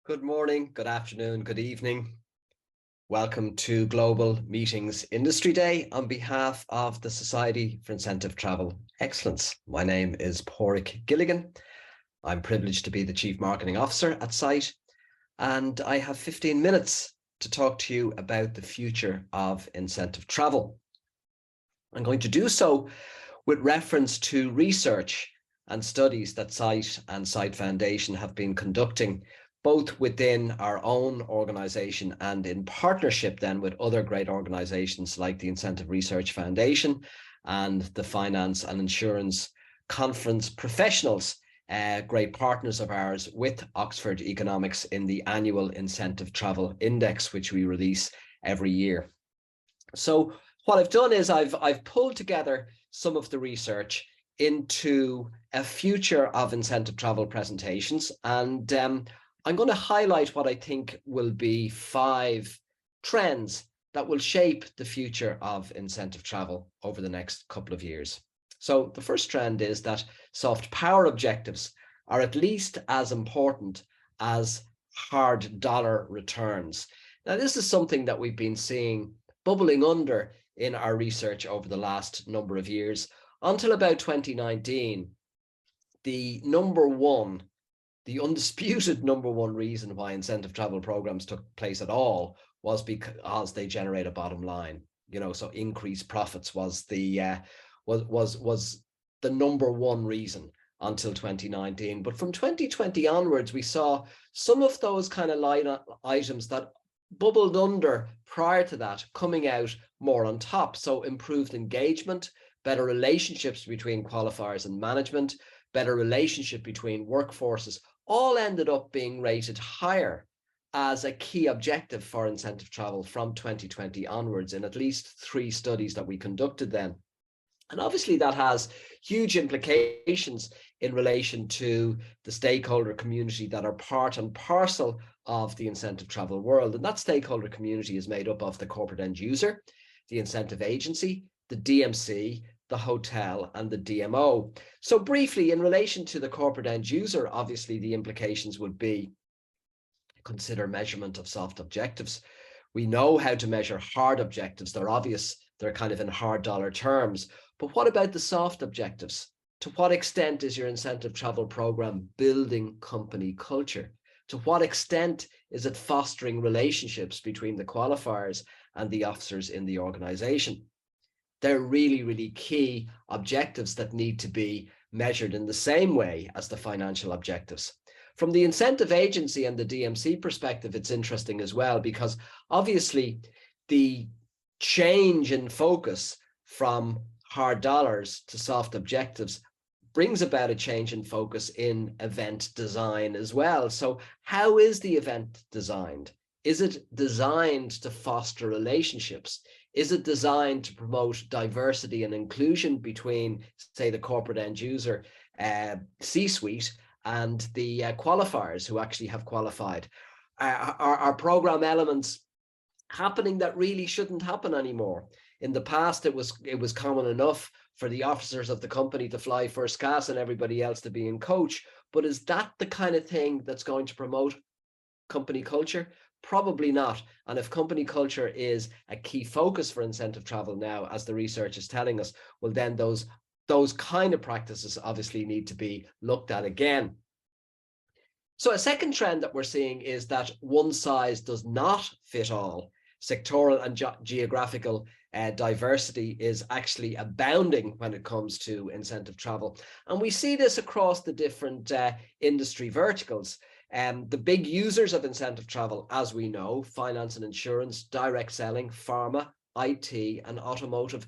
Good morning, good afternoon, good evening. Welcome to Global Meetings Industry Day on behalf of the Society for Incentive Travel Excellence. My name is Pádraic Gilligan. I'm privileged to be the Chief Marketing Officer at site, and I have 15 minutes to talk to you about the future of incentive travel. I'm going to do so with reference to research and studies that Site and Site Foundation have been conducting, both within our own organisation and in partnership then with other great organisations like the Incentive Research Foundation and the Finance and Insurance Conference Professionals, great partners of ours with Oxford Economics in the annual Incentive Travel Index, which we release every year. So what I've done is I've pulled together some of the research into a future of incentive travel presentations, and I'm going to highlight what I think will be 5 trends that will shape the future of incentive travel over the next couple of years. So the first trend is that soft power objectives are at least as important as hard dollar returns. Now, this is something that we've been seeing bubbling under in our research over the last number of years. Until about 2019, the undisputed number one reason why incentive travel programs took place at all was because they generate a bottom line. So increased profits was the number one reason until 2019. But from 2020 onwards, we saw some of those kind of line items that bubbled under prior to that coming out more on top. So improved engagement, better relationships between qualifiers and management, better relationship between workforces, all ended up being rated higher as a key objective for incentive travel from 2020 onwards in at least 3 studies that we conducted then. And obviously that has huge implications in relation to the stakeholder community that are part and parcel of the incentive travel world. And that stakeholder community is made up of the corporate end user, the incentive agency, the DMC, the hotel, and the DMO. So briefly, in relation to the corporate end user, obviously the implications would be consider measurement of soft objectives. We know how to measure hard objectives. They're obvious. They're kind of in hard dollar terms. But what about the soft objectives? To what extent is your incentive travel program building company culture? To what extent is it fostering relationships between the qualifiers and the officers in the organization? They're really, really key objectives that need to be measured in the same way as the financial objectives. From the incentive agency and the DMC perspective, it's interesting as well, because obviously the change in focus from hard dollars to soft objectives brings about a change in focus in event design as well. So how is the event designed? Is it designed to foster relationships? Is it designed to promote diversity and inclusion between, say, the corporate end user C-suite and the qualifiers who actually have qualified? Are program elements happening that really shouldn't happen anymore? In the past, it was common enough for the officers of the company to fly first class and everybody else to be in coach. But is that the kind of thing that's going to promote company culture? Probably not. And if company culture is a key focus for incentive travel now, as the research is telling us, well, then those kind of practices obviously need to be looked at again. So a second trend that we're seeing is that one size does not fit all. Sectoral and geographical diversity is actually abounding when it comes to incentive travel. And we see this across the different industry verticals. The big users of incentive travel, as we know, finance and insurance, direct selling, pharma, IT, and automotive,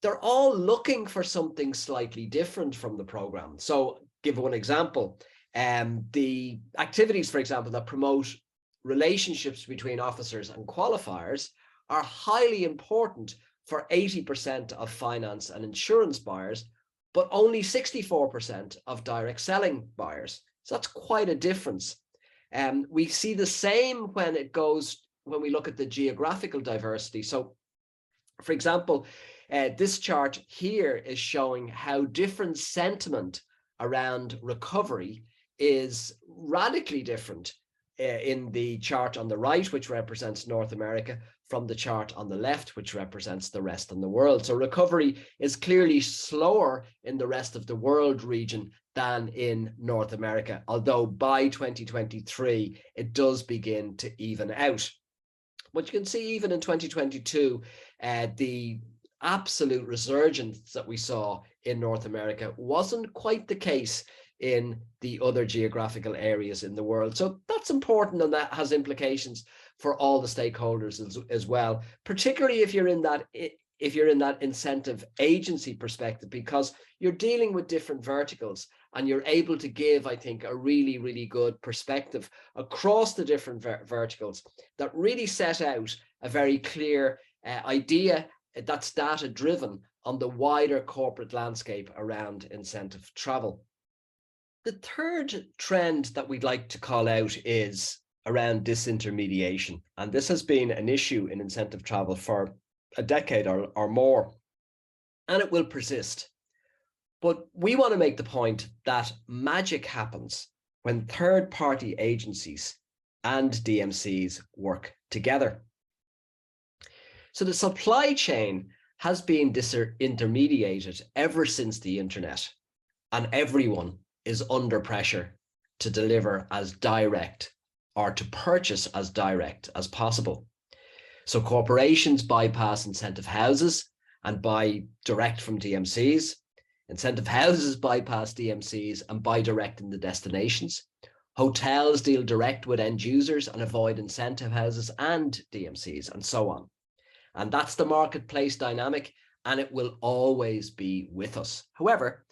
they're all looking for something slightly different from the program. So give one example, the activities, for example, that promote relationships between officers and qualifiers are highly important for 80% of finance and insurance buyers, but only 64% of direct selling buyers. So that's quite a difference. We see the same when we look at the geographical diversity. So, for example, this chart here is showing how different sentiment around recovery is radically different in the chart on the right, which represents North America, from the chart on the left, which represents the rest of the world. So recovery is clearly slower in the rest of the world region than in North America, although by 2023, it does begin to even out. But you can see even in 2022, the absolute resurgence that we saw in North America wasn't quite the case in the other geographical areas in the world. So that's important, and that has implications for all the stakeholders as well, particularly if you're in that incentive agency perspective, because you're dealing with different verticals and you're able to give, I think, a really, really good perspective across the different verticals that really set out a very clear idea that's data driven on the wider corporate landscape around incentive travel. The third trend that we'd like to call out is around disintermediation. And this has been an issue in incentive travel for a decade or more, and it will persist. But we want to make the point that magic happens when third-party agencies and DMCs work together. So the supply chain has been disintermediated ever since the internet, and everyone is under pressure to deliver as direct or to purchase as direct as possible. So corporations bypass incentive houses and buy direct from DMCs. Incentive houses bypass DMCs and buy direct in the destinations. Hotels deal direct with end users and avoid incentive houses and DMCs, and so on. And that's the marketplace dynamic, and it will always be with us. However,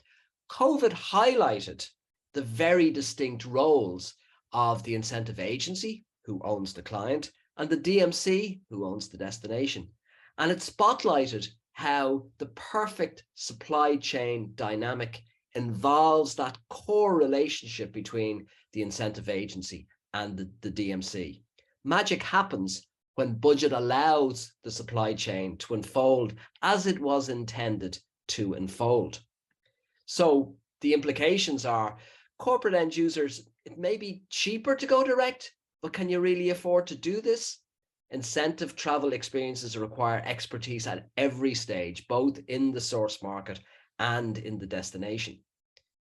COVID highlighted the very distinct roles of the incentive agency, who owns the client, and the DMC, who owns the destination. And it spotlighted how the perfect supply chain dynamic involves that core relationship between the incentive agency and the DMC. Magic happens when budget allows the supply chain to unfold as it was intended to unfold. So the implications are corporate end users, it may be cheaper to go direct, but can you really afford to do this? Incentive travel experiences require expertise at every stage, both in the source market and in the destination.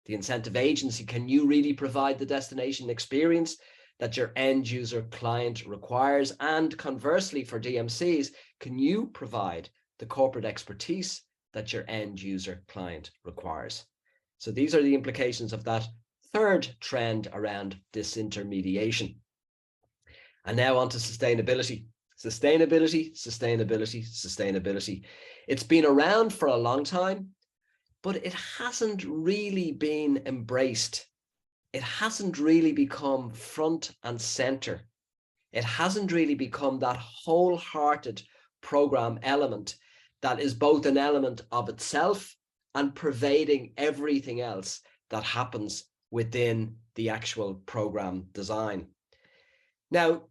The incentive agency, can you really provide the destination experience that your end user client requires? And conversely, for DMCs, can you provide the corporate expertise that your end user client requires? So these are the implications of that third trend around disintermediation. And now on to sustainability. Sustainability, sustainability, sustainability. It's been around for a long time, but it hasn't really been embraced. It hasn't really become front and center. It hasn't really become that wholehearted program element that is both an element of itself and pervading everything else that happens within the actual program design. Now,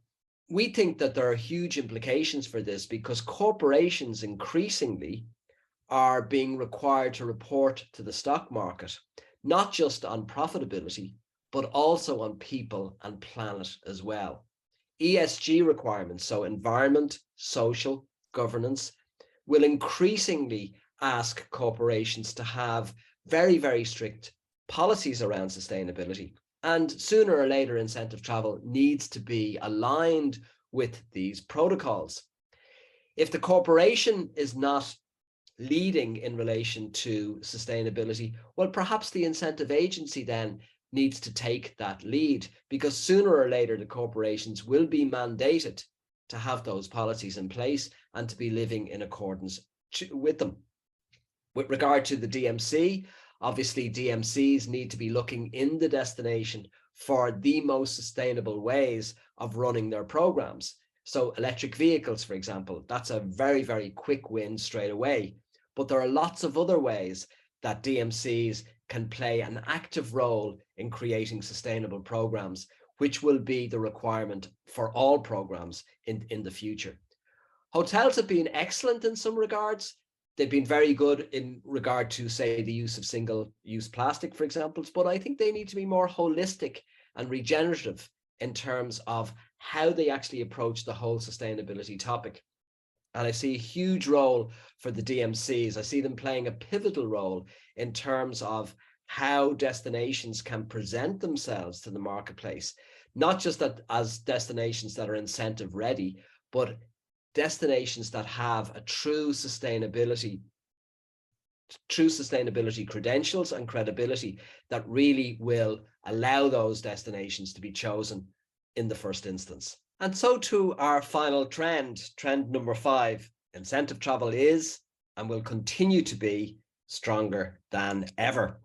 we think that there are huge implications for this because corporations increasingly are being required to report to the stock market, not just on profitability, but also on people and planet as well. ESG requirements, so environment, social, governance, will increasingly ask corporations to have very, very strict policies around sustainability. And sooner or later, incentive travel needs to be aligned with these protocols. If the corporation is not leading in relation to sustainability, well, perhaps the incentive agency then needs to take that lead, because sooner or later the corporations will be mandated to have those policies in place and to be living in accordance with them. With regard to the DMC, obviously DMCs need to be looking in the destination for the most sustainable ways of running their programs. So electric vehicles, for example, that's a very, very quick win straight away. But there are lots of other ways that DMCs can play an active role in creating sustainable programs, which will be the requirement for all programs in the future. Hotels have been excellent in some regards. They've been very good in regard to, say, the use of single-use plastic, for example, but I think they need to be more holistic and regenerative in terms of how they actually approach the whole sustainability topic. And I see a huge role for the DMCs. I see them playing a pivotal role in terms of how destinations can present themselves to the marketplace, not just that as destinations that are incentive ready, but destinations that have a true sustainability credentials and credibility that really will allow those destinations to be chosen in the first instance. And so to our final trend number 5, incentive travel is and will continue to be stronger than ever.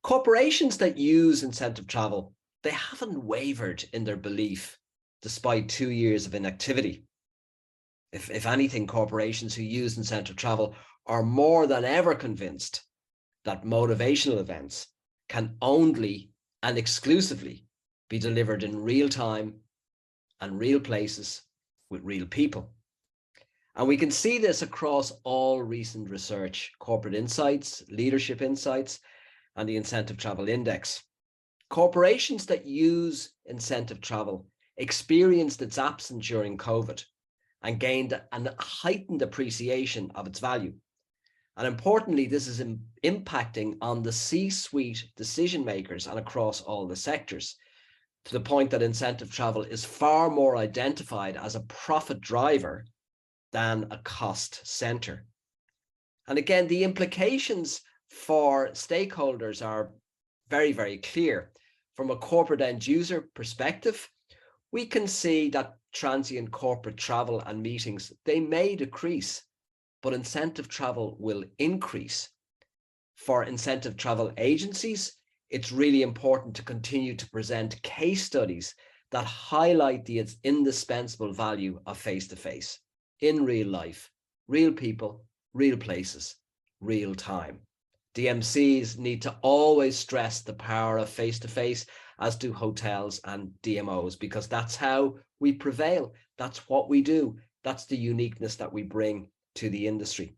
Corporations that use incentive travel, they haven't wavered in their belief despite 2 years of inactivity. If anything, corporations who use incentive travel are more than ever convinced that motivational events can only and exclusively be delivered in real time and real places with real people. And we can see this across all recent research, corporate insights, leadership insights, and the incentive travel index. Corporations that use incentive travel experienced its absence during COVID and gained a heightened appreciation of its value. And importantly, this is impacting on the C-suite decision makers and across all the sectors, to the point that incentive travel is far more identified as a profit driver than a cost center. And again, the implications for stakeholders are very, very clear. From a corporate end user perspective, we can see that transient corporate travel and meetings, they may decrease, but incentive travel will increase. For incentive travel agencies, it's really important to continue to present case studies that highlight the indispensable value of face-to-face, in real life, real people, real places, real time. DMCs need to always stress the power of face-to-face, as do hotels and DMOs, because that's how we prevail. That's what we do. That's the uniqueness that we bring to the industry.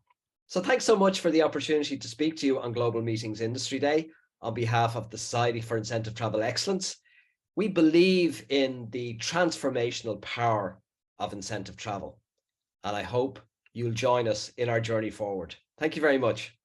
So thanks so much for the opportunity to speak to you on Global Meetings Industry Day on behalf of the Society for Incentive Travel Excellence. We believe in the transformational power of incentive travel, and I hope you'll join us in our journey forward. Thank you very much.